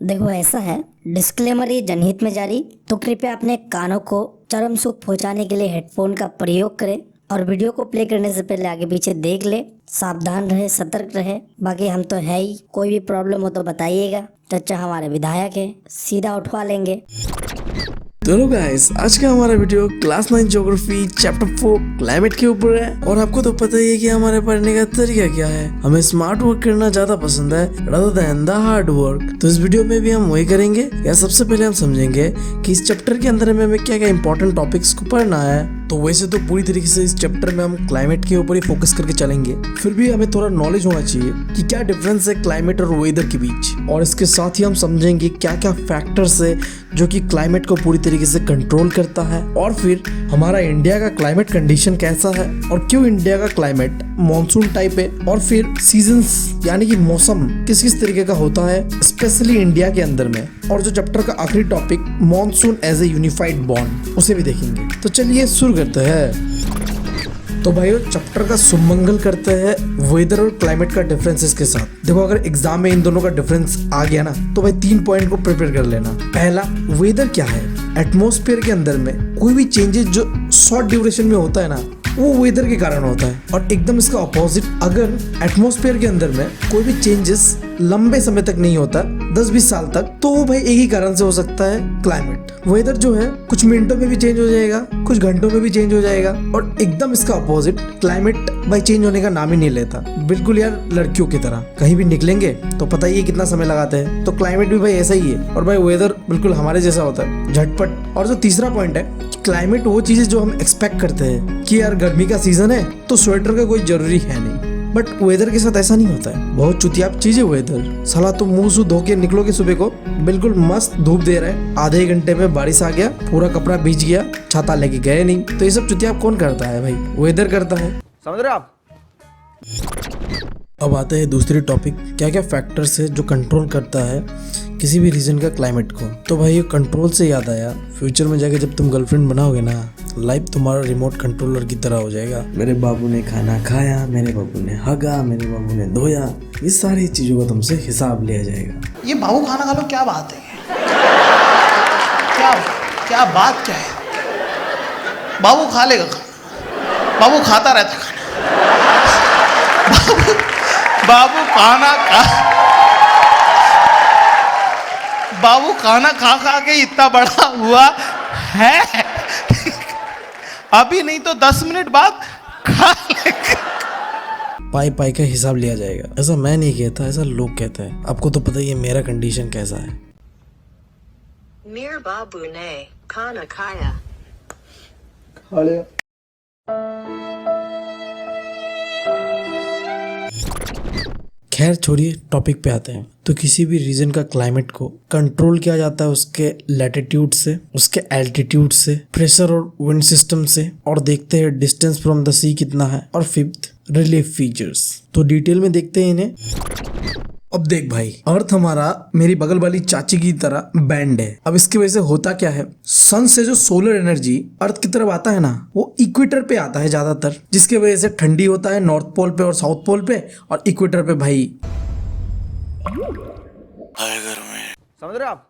देखो ऐसा है, डिस्क्लेमर ये जनहित में जारी, तो कृपया अपने कानों को चरम सुख पहुंचाने के लिए हेडफोन का प्रयोग करें और वीडियो को प्ले करने से पहले आगे पीछे देख ले। सावधान रहे, सतर्क रहे। बाकी हम तो है ही, कोई भी प्रॉब्लम हो तो बताइएगा, चचा हमारे विधायक हैं, सीधा उठवा लेंगे। तो गाइस, आज का हमारा video class 9 geography chapter 4 climate के ऊपर है। और आपको तो पता ही है कि हमारे पढ़ने का तरीका क्या है। हमें स्मार्ट वर्क करना ज्यादा पसंद है rather than the hard work. तो इस वीडियो में भी हम वही करेंगे। या सबसे पहले हम समझेंगे कि इस चैप्टर के अंदर हमें क्या क्या इंपॉर्टेंट टॉपिक्स को पढ़ना है। तो वैसे तो पूरी तरीके से इस चैप्टर में हम क्लाइमेट के ऊपर ही फोकस करके चलेंगे, फिर भी हमें थोड़ा नॉलेज होना चाहिए कि क्या डिफरेंस है क्लाइमेट और वेदर के बीच। और इसके साथ ही हम समझेंगे क्या क्या फैक्टर्स है जो कि क्लाइमेट को पूरी तरीके से कंट्रोल करता है। और फिर हमारा इंडिया का क्लाइमेट कंडीशन कैसा है और क्यों इंडिया का क्लाइमेट मॉनसून टाइप है। और फिर सीजन्स यानी कि मौसम किस किस तरीके का होता है स्पेशली इंडिया के अंदर में। और जो चैप्टर का आखिरी topic monsoon as a unified bond, उसे भी देखेंगे। तो चलिए शुरू करते हैं। तो भाइयों, चैप्टर का सुमंगल करते हैं वेदर और क्लाइमेट का डिफरेंसेस के साथ। देखो, अगर एग्जाम में इन दोनों का डिफरेंस आ गया ना, तो भाई 3 पॉइंट को प्रिपेयर कर लेना। पहला, वेदर क्या है। एटमॉस्फेयर के अंदर में कोई भी चेंजेस जो शॉर्ट ड्यूरेशन में होता है ना, वो वेदर के कारण होता है। और एकदम इसका अपोजिट, अगर एटमॉस्फेयर के अंदर में कोई भी चेंजेस लंबे समय तक नहीं होता, 10-20 साल तक, तो वो भाई एक ही कारण से हो सकता है, क्लाइमेट। वेदर जो है कुछ मिनटों में भी चेंज हो जाएगा, कुछ घंटों में भी चेंज हो जाएगा। और एकदम इसका अपोजिट, क्लाइमेट भाई चेंज होने का नाम ही नहीं लेता। बिल्कुल यार, लड़कियों की तरह कहीं भी निकलेंगे तो पता ही है कितना समय लगाते हैं। तो क्लाइमेट भी भाई ऐसा ही है। और भाई वेदर बिल्कुल हमारे जैसा होता है, झटपट। और जो तीसरा पॉइंट है, क्लाइमेट वो चीजें जो हम एक्सपेक्ट करते हैं कि यार गर्मी का सीजन है तो स्वेटर का कोई जरूरी है नहीं, बट वेदर के साथ ऐसा नहीं होता है। बहुत चुतियाप चीज है वेदर। साला तुम मुंह से धो के निकलोगे सुबह को, बिल्कुल मस्त धूप दे रहा है, आधे घंटे में बारिश आ गया, पूरा कपड़ा भीग गया, छाता लेके गए नहीं। तो ये सब चुतियाप कौन करता है भाई? वेदर करता है, समझ रहे आप। अब आते हैं दूसरी टॉपिक, क्या क्या फैक्टर्स है जो कंट्रोल करता है किसी भी रीजन का क्लाइमेट को। तो भाई ये कंट्रोल से याद आया, फ्यूचर में जाके जब तुम गर्लफ्रेंड बनाओगे ना, लाइफ तुम्हारा रिमोट कंट्रोलर की तरह हो जाएगा। मेरे बाबू ने खाना खाया, मेरे बाबू ने हगा, मेरे बाबू ने धोया, ये सारी चीजों का तुमसे हिसाब लिया जाएगा। ये बाबू खाना खा लो, क्या बात है? क्या क्या बात क्या है? बाबू खा लेगा खाना, बाबू खाता रहता खाना। बाबू खाना खा बाबू खाना खा खा के इतना बड़ा हुआ है, अभी नहीं तो 10 मिनट बाद खा लेगा। पाई पाई का हिसाब लिया जाएगा। ऐसा मैं नहीं कहता, ऐसा लोग कहते हैं। आपको तो पता ही है मेरा कंडीशन कैसा है। मेरे बाबू ने खाना खाया, खा लिया। खैर छोड़िए, टॉपिक पे आते हैं। तो किसी भी रीजन का क्लाइमेट को कंट्रोल किया जाता है उसके लैटिट्यूड से, उसके एल्टीट्यूड से, प्रेशर और विंड सिस्टम से, और देखते हैं डिस्टेंस फ्रॉम द सी कितना है। और फिफ्थ, रिलीफ फीचर्स। तो डिटेल में देखते हैं इन्हें। अब देख भाई, अर्थ हमारा मेरी बगल वाली चाची की तरह बैंड है। अब इसकी वजह से होता क्या है, सन से जो सोलर एनर्जी अर्थ की तरफ आता है ना, वो इक्वेटर पे आता है ज्यादातर, जिसके वजह से ठंडी होता है नॉर्थ पोल पे और साउथ पोल पे, और इक्वेटर पे भाई समझ रहे आप।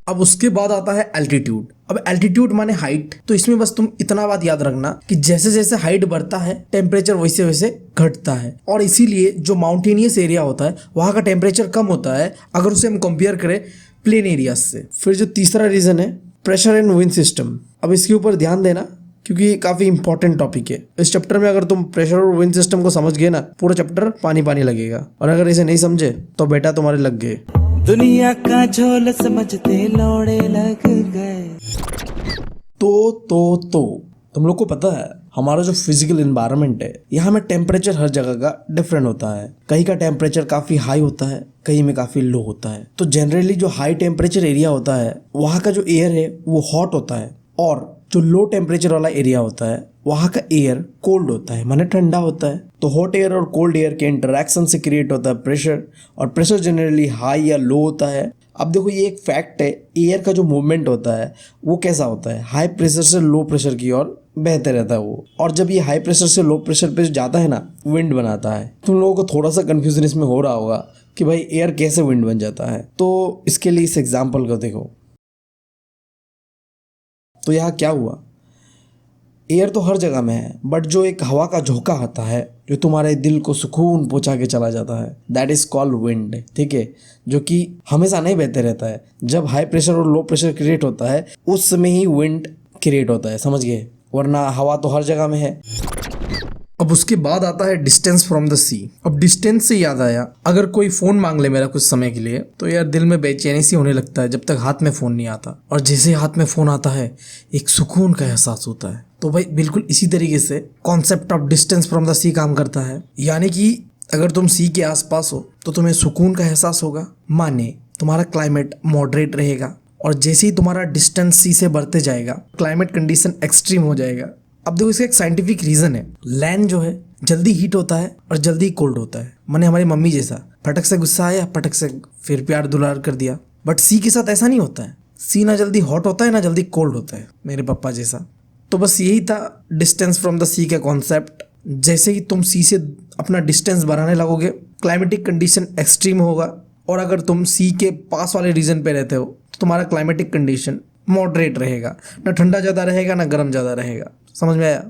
अब उसके बाद आता है एल्टीट्यूड। अब एल्टीट्यूड माने हाइट। तो इसमें बस तुम इतना बात याद रखना कि जैसे जैसे हाइट बढ़ता है टेम्परेचर वैसे वैसे घटता है। और इसीलिए जो माउंटेनियस एरिया होता है वहाँ का टेम्परेचर कम होता है अगर उसे हम कंपेयर करें प्लेन एरियाज से। फिर जो तीसरा रीजन है, प्रेशर एंड विंड सिस्टम। अब इसके ऊपर ध्यान देना क्योंकि ये काफी इंपॉर्टेंट टॉपिक है। इस चैप्टर में अगर तुम प्रेशर और विंड सिस्टम को समझ गए ना, पूरा चैप्टर पानी पानी लगेगा। और अगर इसे नहीं समझे तो बेटा तुम्हारे लग गए। दुनिया का झोल समझते लौड़े लग गए। तो तुम लोग को पता है हमारा जो फिजिकल एनवायरनमेंट है, यहाँ में टेम्परेचर हर जगह का डिफरेंट होता है। कहीं का टेम्परेचर काफी हाई होता है, कहीं में काफी लो होता है। तो जनरली जो हाई टेम्परेचर एरिया होता है वहाँ का जो एयर है वो हॉट होता है, और जो लो टेम्परेचर वाला एरिया होता है वहाँ का एयर कोल्ड होता है, माने ठंडा होता है। तो हॉट एयर और कोल्ड एयर के इंटरेक्शन से क्रिएट होता है प्रेशर, और प्रेशर जनरली हाई या लो होता है। अब देखो, ये एक फैक्ट है, एयर का जो मूवमेंट होता है वो कैसा होता है, हाई प्रेशर से लो प्रेशर की ओर बहते रहता है वो। और जब ये हाई प्रेशर से लो प्रेशर पे जाता है ना, विंड बनाता है। तुम लोगों को थोड़ा सा कंफ्यूजन इसमें हो रहा होगा कि भाई एयर कैसे विंड बन जाता है। तो इसके लिए इस एग्जाम्पल को देखो। तो यहाँ क्या हुआ, एयर तो हर जगह में है, बट जो एक हवा का झोंका आता है जो तुम्हारे दिल को सुकून पहुंचा के चला जाता है, दैट इज कॉल्ड विंड। ठीक है, जो कि हमेशा नहीं बहते रहता है। जब हाई प्रेशर और लो प्रेशर क्रिएट होता है उस समय ही विंड क्रिएट होता है, समझ गए, वरना हवा तो हर जगह में है। अब उसके बाद आता है डिस्टेंस फ्रॉम द सी। अब डिस्टेंस से याद आया, अगर कोई फोन मांग ले मेरा कुछ समय के लिए तो यार दिल में बेचैनी सी होने लगता है जब तक हाथ में फोन नहीं आता, और जैसे हाथ में फोन आता है एक सुकून का एहसास होता है। तो भाई बिल्कुल इसी तरीके से concept of distance from the sea काम करता है, यानी कि अगर तुम सी के आसपास हो तो तुम्हें सुकून का एहसास होगा, माने तुम्हारा क्लाइमेट मॉडरेट रहेगा, और जैसे ही तुम्हारा डिस्टेंस सी से बढ़ते जाएगा क्लाइमेट कंडीशन एक्सट्रीम हो जाएगा। अब देखो इसका एक साइंटिफिक रीजन है, लैंड जो है जल्दी हीट होता है और जल्दी कोल्ड होता है, माने हमारी मम्मी जैसा, फटक से गुस्सा आया फटक से फिर प्यार दुलार कर दिया। बट सी के साथ ऐसा नहीं होता है, सी ना जल्दी हॉट होता है ना जल्दी कोल्ड होता है, मेरे पापा जैसा। तो बस यही था डिस्टेंस फ्रॉम द सी का कॉन्सेप्ट। जैसे ही तुम सी से अपना डिस्टेंस बढ़ाने लगोगे क्लाइमेटिक कंडीशन एक्सट्रीम होगा, और अगर तुम सी के पास वाले रीजन पे रहते हो तो तुम्हारा क्लाइमेटिक कंडीशन मॉडरेट रहेगा, ना ठंडा ज़्यादा रहेगा ना गर्म ज़्यादा रहेगा। समझ में आया?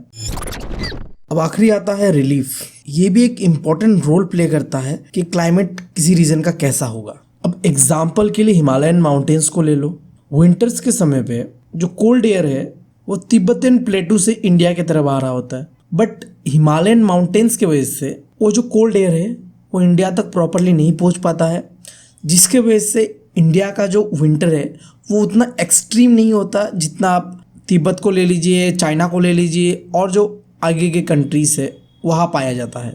अब आखिरी आता है रिलीफ। ये भी एक इम्पॉर्टेंट रोल प्ले करता है कि क्लाइमेट किसी रीजन का कैसा होगा। अब एग्जाम्पल के लिए हिमालयन माउंटेन्स को ले लो। विंटर्स के समय पे जो कोल्ड एयर है वो तिब्बतन प्लेटू से इंडिया की तरफ आ रहा होता है, बट हिमालयन माउंटेन्स की वजह से वो जो कोल्ड एयर है वो इंडिया तक प्रॉपरली नहीं पहुंच पाता है, जिसके वजह से इंडिया का जो विंटर है वो उतना एक्सट्रीम नहीं होता जितना आप तिब्बत को ले लीजिए, चाइना को ले लीजिए, और जो आगे के कंट्रीज है वहाँ पाया जाता है।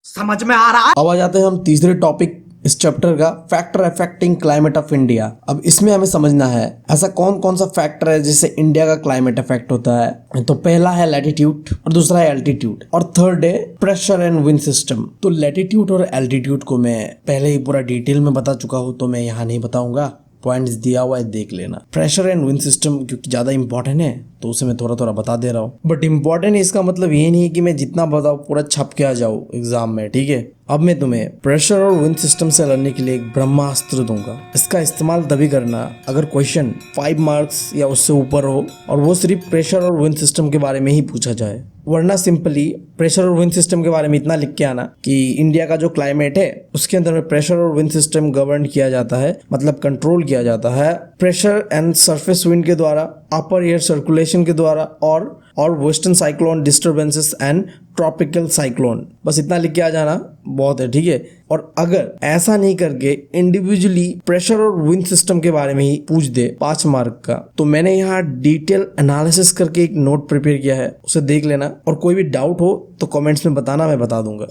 समझ में आ रहा है? अब आ जाते हैं हम तीसरे टॉपिक इस चैप्टर का, factor affecting climate of India. अब इसमें हमें समझना है ऐसा कौन कौन सा फैक्टर है जिससे इंडिया का क्लाइमेट अफेक्ट होता है। तो पहला है लैटिट्यूड, और दूसरा है एल्टीट्यूड, और थर्ड है प्रेशर एंड विंड सिस्टम। तो लैटिट्यूड और एल्टीट्यूड को मैं पहले ही पूरा डिटेल में बता चुका हूँ, तो मैं यहाँ नहीं बताऊंगा, पॉइंट्स दिया हुआ है देख लेना। प्रेशर एंड विंड सिस्टम क्योंकि ज़्यादा इंपॉर्टेंट है तो उसे मैं थोड़ा थोड़ा बता दे रहा हूँ, बट इंपॉर्टेंट इसका मतलब ये नहीं है कि मैं जितना बताऊँ पूरा छप के आ जाऊँ एग्जाम में। ठीक है, अब मैं तुम्हें प्रेशर और विंड सिस्टम से लड़ने के लिए एक ब्रह्मास्त्र दूंगा। इसका इस्तेमाल तभी करना अगर क्वेश्चन 5 मार्क्स या उससे ऊपर हो और वो सिर्फ प्रेशर और विंड सिस्टम के बारे में ही पूछा जाए, वरना सिंपली प्रेशर और विंड सिस्टम के बारे में इतना लिख के आना कि इंडिया का जो क्लाइमेट है उसके अंदर में प्रेशर और विंड सिस्टम गवर्न किया जाता है, मतलब कंट्रोल किया जाता है प्रेशर एंड सरफेस विंड के द्वारा, अपर एयर सर्कुलेशन के द्वारा, और western cyclone disturbances and tropical cyclone. बस इतना लिख के आ जाना बहुत है। ठीक है, और अगर ऐसा नहीं करके इंडिविजुअली प्रेशर और विंड सिस्टम के बारे में ही पूछ दे 5 मार्क का, तो मैंने यहाँ डिटेल एनालिसिस करके एक नोट प्रिपेयर किया है, उसे देख लेना, और कोई भी डाउट हो तो कमेंट्स में बताना, मैं बता दूंगा।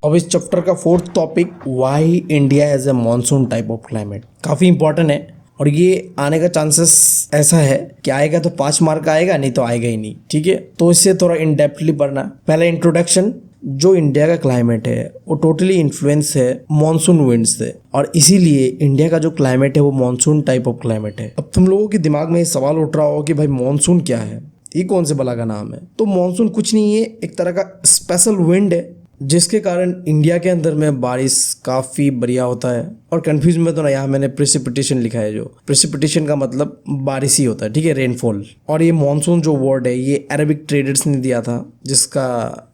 अब इस चैप्टर का 4th topic, why India has a monsoon type of climate, काफी इंपॉर्टेंट है, और ये आने का चांसेस ऐसा है कि आएगा तो 5 मार्क का आएगा, नहीं तो आएगा ही नहीं। ठीक है, तो इससे थोड़ा इन डेप्थली पढ़ना। पहला इंट्रोडक्शन, जो इंडिया का क्लाइमेट है वो टोटली इन्फ्लुएंस है मॉनसून विंड से, और इसीलिए इंडिया का जो क्लाइमेट है वो मॉनसून टाइप ऑफ क्लाइमेट है। अब तुम लोगों के दिमाग में ये सवाल उठ रहा हो कि भाई मॉनसून क्या है, ये कौन से बला का नाम है? तो मॉनसून कुछ नहीं है, एक तरह का स्पेशल विंड है जिसके कारण इंडिया के अंदर में बारिश काफ़ी बढ़िया होता है। और कंफ्यूज में तो ना, यहाँ मैंने प्रेसिपिटेशन लिखा है, जो प्रेसिपिटेशन का मतलब बारिश ही होता है। ठीक है, रेनफॉल। और ये मॉनसून जो वर्ड है ये अरबिक ट्रेडर्स ने दिया था, जिसका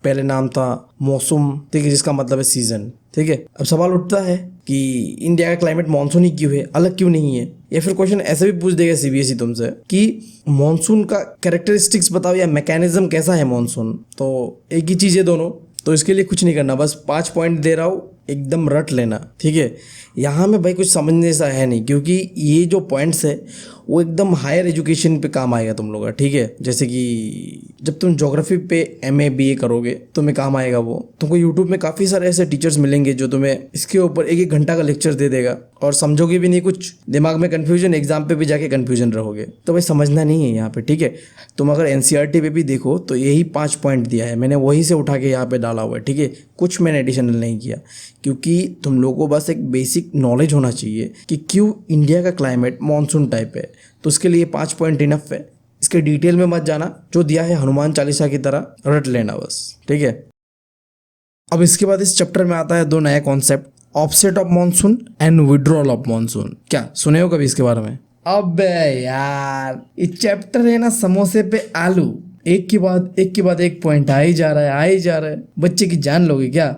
पहले नाम था मौसम, ठीक है, जिसका मतलब है सीजन। ठीक है, अब सवाल उठता है कि इंडिया का क्लाइमेट मॉनसून ही क्यों है, अलग क्यों नहीं है? या फिर क्वेश्चन ऐसे भी पूछ देगा सीबीएसई तुमसे कि मॉनसून का कैरेक्टरिस्टिक्स बताओ या मैकेनिज्म कैसा है मॉनसून। तो एक ही चीज़ है दोनों, तो इसके लिए कुछ नहीं करना, बस 5 पॉइंट दे रहा हूँ, एकदम रट लेना। ठीक है, यहाँ में भाई कुछ समझने सा है नहीं, क्योंकि ये जो पॉइंट्स है वो एकदम हायर एजुकेशन पे काम आएगा तुम लोग का। ठीक है, जैसे कि जब तुम ज्योग्राफी पे MA BA करोगे तुम्हें काम आएगा वो। तुमको यूट्यूब में काफ़ी सारे ऐसे टीचर्स मिलेंगे जो तुम्हें इसके ऊपर 1-1 घंटा का लेक्चर दे देगा, और समझोगे भी नहीं कुछ, दिमाग में कन्फ्यूजन, एग्जाम पे भी जाके कन्फ्यूजन रहोगे। तो भाई समझना नहीं है यहाँ पे। ठीक है, तुम अगर NCERT पे भी देखो तो यही 5 पॉइंट दिया है, मैंने वही से उठा के यहाँ पे डाला हुआ है। ठीक है, कुछ मैंने एडिशनल नहीं किया, क्योंकि तुम लोगों को बस एक बेसिक नॉलेज होना चाहिए कि क्यों इंडिया का क्लाइमेट मॉनसून टाइप है। तो उसके लिए 5 पॉइंट इनफ है, इसके डिटेल में मत जाना, जो दिया है हनुमान चालीसा की तरह रट लेना बस। ठीक है, अब इसके बाद इस चैप्टर में आता है दो नया concept, offset of monsoon and withdrawal of monsoon. क्या सुने हो कभी इसके बारे में? अबे यार ये चैप्टर है ना समोसे पे आलू, एक के बाद एक पॉइंट आ ही जा रहा है, बच्चे की जान लोगे क्या?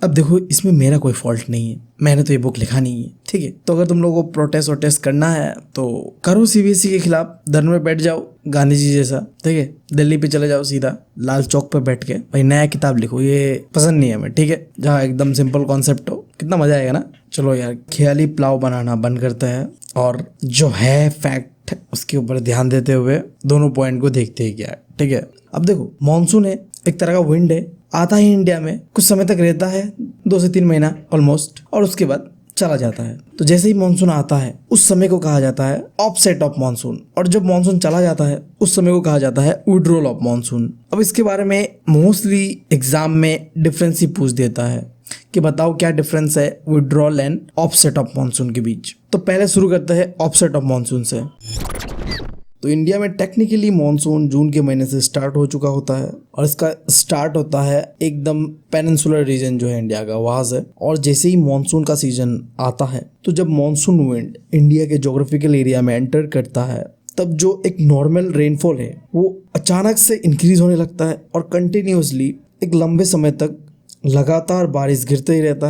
अब देखो इसमें मेरा कोई फॉल्ट नहीं है, मैंने तो ये बुक लिखा नहीं है, ठीक है। तो अगर तुम लोगों को प्रोटेस्ट करना है तो करो सीबीएसई के खिलाफ, धरने में बैठ जाओ गांधी जी जैसा, ठीक है। दिल्ली पे चले जाओ सीधा लाल चौक पे बैठ के, भाई नया किताब लिखो, ये पसंद नहीं है हमें, ठीक है। जहाँ एकदम सिंपल कॉन्सेप्ट हो, कितना मजा आएगा ना। चलो यार ख्याली पुलाव बनाना बंद करते हैं और जो है फैक्ट उसके ऊपर ध्यान देते हुए दोनों पॉइंट को देखते हैं क्या, ठीक है। अब देखो मॉनसून है एक तरह का विंड है, आता है इंडिया में, कुछ समय तक रहता है 2 से 3 महीना ऑलमोस्ट, और उसके बाद चला जाता है। तो जैसे ही मॉनसून आता है उस समय को कहा जाता है ऑफसेट ऑफ मॉनसून, और जब मॉनसून चला जाता है उस समय को कहा जाता है विड्रॉल ऑफ मॉनसून। अब इसके बारे में मोस्टली एग्जाम में डिफरेंस ही पूछ देता है कि बताओ क्या डिफरेंस है withdrawal and offset of monsoon के बीच। तो पहले शुरू करते हैं ऑफसेट ऑफ मॉनसून से। तो इंडिया में टेक्निकली मॉनसून जून के महीने से स्टार्ट हो चुका होता है, और इसका स्टार्ट होता है एकदम पेनिनसुलर रीजन जो है इंडिया का वहाँ से। और जैसे ही मॉनसून का सीजन आता है, तो जब मॉनसून विंड इंडिया के ज्योग्राफिकल एरिया में एंटर करता है, तब जो एक नॉर्मल रेनफॉल है वो अचानक से इंक्रीज होने लगता है, और कंटिन्यूसली एक लंबे समय तक लगातार बारिश गिरते ही रहता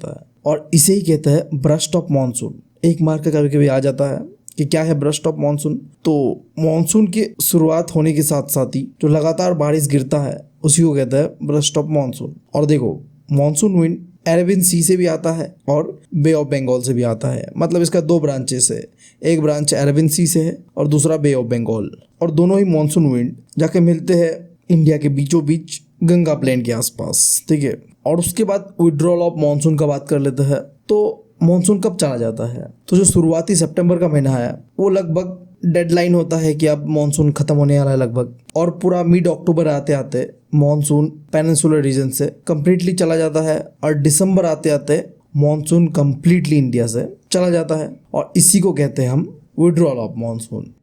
है, और इसे ही कहते हैं ब्रस्ट ऑफ मॉनसून। एक मार्क कभी कभी आ जाता है कि क्या है ब्रस्ट ऑफ मॉनसून। तो मॉनसून की शुरुआत होने के साथ साथ ही जो लगातार बारिश गिरता है उसी को कहते हैं ब्रस्ट ऑफ मॉनसून। और देखो मॉनसून विंड अरेबियन सी से भी आता है और बे ऑफ बंगाल से भी आता है, मतलब इसका 2 ब्रांचेस है, एक ब्रांच अरेबियन सी से है और दूसरा बे ऑफ बंगाल। और दोनों ही मॉनसून विंड जाके मिलते हैं इंडिया के बीचों बीच गंगा प्लेन के आसपास, ठीक है। और उसके बाद विड्रॉल ऑफ मॉनसून का बात कर लेते हैं। तो मॉनसून कब चला जाता है? तो जो शुरुआती सितंबर का महीना है वो लगभग डेडलाइन होता है कि अब मॉनसून खत्म होने वाला है लगभग, और पूरा मिड अक्टूबर आते आते मॉनसून पेनिनसुलर रीजन से कंप्लीटली चला जाता है, और दिसंबर आते आते मॉनसून कंप्लीटली इंडिया से चला जाता है, और इसी को कहते हैं हम विड्रॉल ऑफ मॉनसून।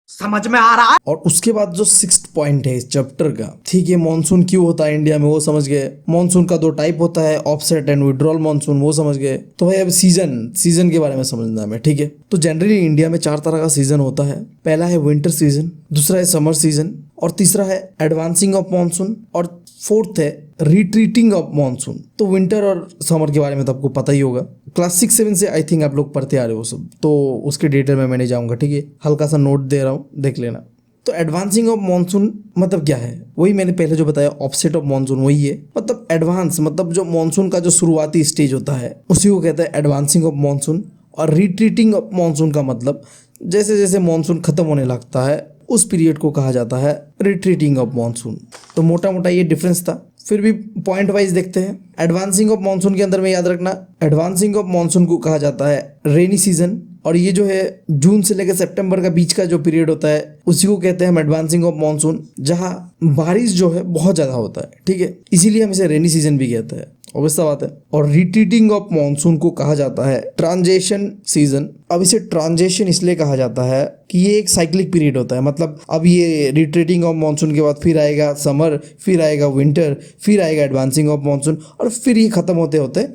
समझ में आ रहा है? और उसके बाद जो 6th पॉइंट है इस चैप्टर का, ठीक है, मॉनसून क्यों होता है इंडिया में वो समझ गए। मॉनसून का 2 टाइप होता है, ऑफसेट एंड विड्रॉल मॉनसून, वो समझ गए। तो भाई अब सीजन के बारे में समझना है, ठीक है। तो जनरली इंडिया में 4 तरह का सीजन होता है। पहला है विंटर सीजन, दूसरा है समर सीजन, और तीसरा है एडवांसिंग ऑफ मॉनसून, और 4th है रिट्रीटिंग ऑफ मॉनसून। तो विंटर और समर के बारे में तो आपको पता ही होगा, क्लास 6-7 से आई थिंक आप लोग पढ़ते आ रहे हो सब, तो उसके डिटेल में मैं नहीं जाऊंगा, ठीक है। हल्का सा नोट दे रहा हूँ, देख लेना। तो एडवांसिंग ऑफ मॉनसून मतलब क्या है? वही मैंने पहले जो बताया, ऑफसेट ऑफ मॉनसून वही है। मतलब एडवांस मतलब जो मॉनसून का जो शुरुआती स्टेज होता है उसी को कहते हैं एडवांसिंग ऑफ मॉनसून। और रिट्रीटिंग ऑफ मॉनसून का मतलब जैसे जैसे मॉनसून खत्म होने लगता है उस पीरियड को कहा जाता है रिट्रीटिंग ऑफ मॉनसून। तो मोटा मोटा ये डिफरेंस था, फिर भी पॉइंट वाइज देखते हैं। एडवांसिंग ऑफ मॉनसून के अंदर में याद रखना, एडवांसिंग ऑफ मॉनसून को कहा जाता है रेनी सीजन, और ये जो है जून से लेकर सितंबर का बीच का जो पीरियड होता है उसी को कहते हैं हम एडवांसिंग ऑफ मॉनसून, जहाँ बारिश जो है बहुत ज़्यादा होता है, ठीक है। इसीलिए हम इसे रेनी सीजन भी कहते हैं, ऑब्वियस बात है। और रिट्रीटिंग ऑफ मॉनसून को कहा जाता है ट्रांजिशन सीजन। अब इसे ट्रांजिशन इसलिए कहा जाता है कि ये एक साइक्लिक पीरियड होता है, मतलब अब ये रिट्रीटिंग ऑफ मॉनसून के बाद फिर आएगा समर, फिर आएगा विंटर, फिर आएगा एडवांसिंग ऑफ मॉनसून, और फिर ये खत्म होते होते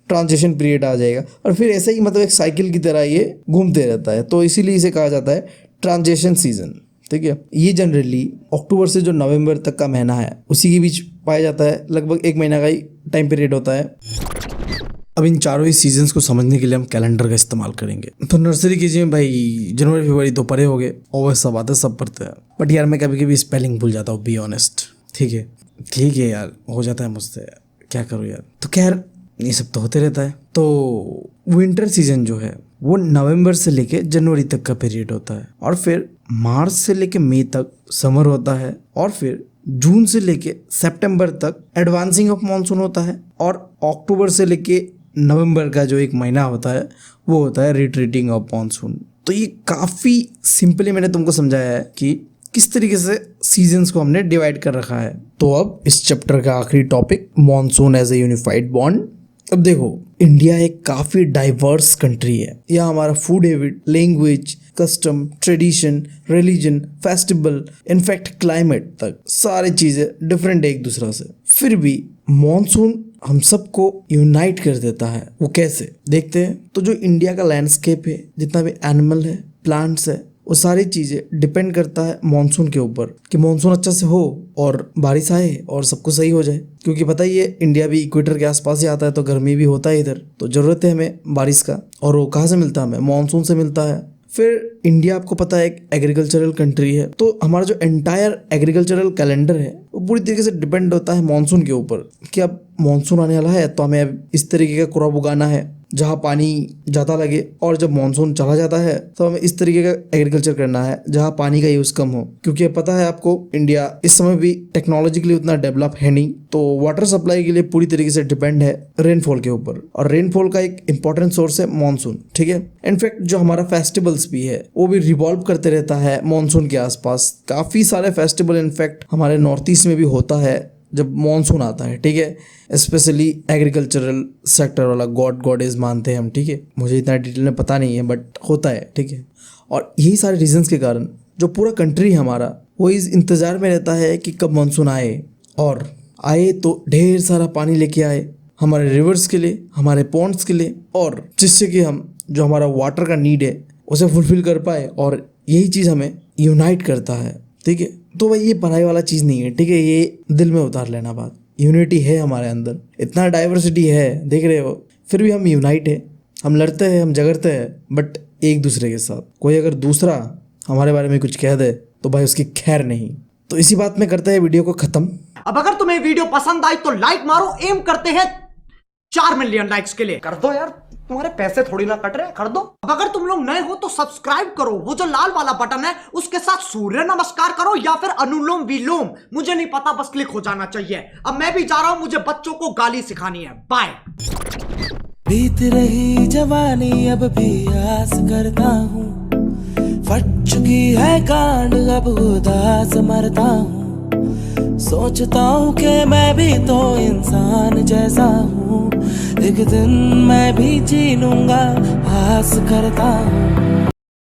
ट्रांजिशन पीरियड आ जाएगा, और फिर ऐसे ही मतलब एक साइकिल की तरह ये घूमते रहता है। तो इसीलिए इसे कहा जाता है ट्रांजिशन सीजन, ठीक है। ये जनरली अक्टूबर से जो नवंबर तक का महीना है उसी के बीच पाया जाता है, लगभग 1 महीना का ही टाइम पीरियड होता है। अब इन चारों ही सीजन्स को समझने के लिए हम कैलेंडर का इस्तेमाल करेंगे। तो नर्सरी के जी में भाई जनवरी फरवरी तो पढ़े हो गए, और सब बातें सब पढ़ते हैं, बट यार मैं कभी कभी स्पेलिंग भूल जाता हूँ, बी ऑनेस्ट, ठीक है यार, हो जाता है मुझसे, क्या करूँ यार। तो खैर ये सब तो होते रहता है। तो विंटर सीजन जो है वो नवंबर से लेके जनवरी तक का पीरियड होता है, और फिर मार्च से लेके मई तक समर होता है, और फिर जून से लेके सितंबर तक एडवांसिंग ऑफ मॉनसून होता है, और अक्टूबर से लेके नवंबर का जो 1 महीना होता है वो होता है रिट्रीटिंग ऑफ मॉनसून। तो ये काफ़ी सिंपली मैंने तुमको समझाया है कि किस तरीके से सीजन्स को हमने डिवाइड कर रखा है। तो अब इस चैप्टर का आखिरी topic, monsoon as a unified bond. अब देखो इंडिया एक काफ़ी डाइवर्स कंट्री है, यहाँ हमारा food habit, language, custom, tradition, religion, festival, in fact climate तक सारी चीजें डिफरेंट है एक दूसरे से। फिर भी मॉनसून हम सबको यूनाइट कर देता है। वो कैसे देखते हैं? तो जो इंडिया का लैंडस्केप है, जितना भी एनिमल है, प्लांट्स है, वो सारी चीजें डिपेंड करता है मॉनसून के ऊपर कि मॉनसून अच्छा से हो और बारिश आए और सब कुछ सही हो जाए। क्योंकि पता ही है इंडिया भी इक्वेटर के आसपास ही आता है, तो गर्मी भी होता है इधर, तो जरूरत है हमें बारिश का। और वो कहाँ से मिलता है? हमें मॉनसून से मिलता है। फिर इंडिया आपको पता है एक एग्रीकल्चरल कंट्री है, तो हमारा जो एंटायर एग्रीकल्चरल कैलेंडर है वो पूरी तरीके से डिपेंड होता है मॉनसून के ऊपर कि अब मॉनसून आने वाला है तो हमें अब इस तरीके का क्रॉप उगाना है जहाँ पानी ज़्यादा लगे, और जब मॉनसून चला जाता है तो हमें इस तरीके का एग्रीकल्चर करना है जहाँ पानी का यूज़ कम हो। क्योंकि पता है आपको इंडिया इस समय भी टेक्नोलॉजिकली उतना डेवलप है नहीं, तो वाटर सप्लाई के लिए पूरी तरीके से डिपेंड है रेनफॉल के ऊपर, और रेनफॉल का एक इंपॉर्टेंट सोर्स है मॉनसून। ठीक है, इनफैक्ट जो हमारा फेस्टिवल्स भी है वो भी रिवॉल्व करते रहता है मॉनसून के आसपास। काफ़ी सारे फेस्टिवल इनफैक्ट हमारे नॉर्थ ईस्ट में भी होता है जब मॉनसून आता है। ठीक है, स्पेशली एग्रीकल्चरल सेक्टर वाला गॉडेस मानते हैं हम। ठीक है, मुझे इतना डिटेल में पता नहीं है बट होता है। ठीक है, और यही सारे रीजंस के कारण जो पूरा कंट्री है हमारा वो इस इंतज़ार में रहता है कि कब मॉनसून आए, और आए तो ढेर सारा पानी लेके आए हमारे रिवर्स के लिए, हमारे पॉन्ड्स के लिए, और जिससे कि हम जो हमारा वाटर का नीड है उसे फुलफिल कर पाए। और यही चीज़ हमें यूनाइट करता है। ठीक है, तो भाई ये पढ़ाई वाला चीज़ नहीं है। ठीक है, ये दिल में उतार लेना बात। यूनिटी है हमारे अंदर, इतना डाइवर्सिटी है, देख रहे हो, फिर भी हम यूनाइट है। हम लड़ते हैं, हम झगड़ते हैं, बट एक दूसरे के साथ। कोई अगर दूसरा हमारे बारे में कुछ कह दे तो भाई उसकी खैर नहीं। तो इसी बात में करते हैं वीडियो को ख़त्म। अब अगर तुम्हें वीडियो पसंद आई तो लाइक मारो, एम करते हैं 4 मिलियन लाइक्स के लिए। कर दो यार, तुम्हारे पैसे थोड़ी ना कट रहे, कर दो। अब अगर तुम लोग नए हो तो सब्सक्राइब करो, वो जो लाल वाला बटन है उसके साथ सूर्य नमस्कार करो या फिर अनुलोम विलोम, मुझे नहीं पता, बस क्लिक हो जाना चाहिए। अब मैं भी जा रहा हूं, मुझे बच्चों को गाली सिखानी है। बाय। बीत रही जवानी अब भी आस करता हूँ, फट चुकी है कांड अब उदास मरता हूँ। सोचता हूँ कि मैं भी तो इंसान जैसा हूँ, एक दिन मैं भी जी लूंगा, आस करता हूँ।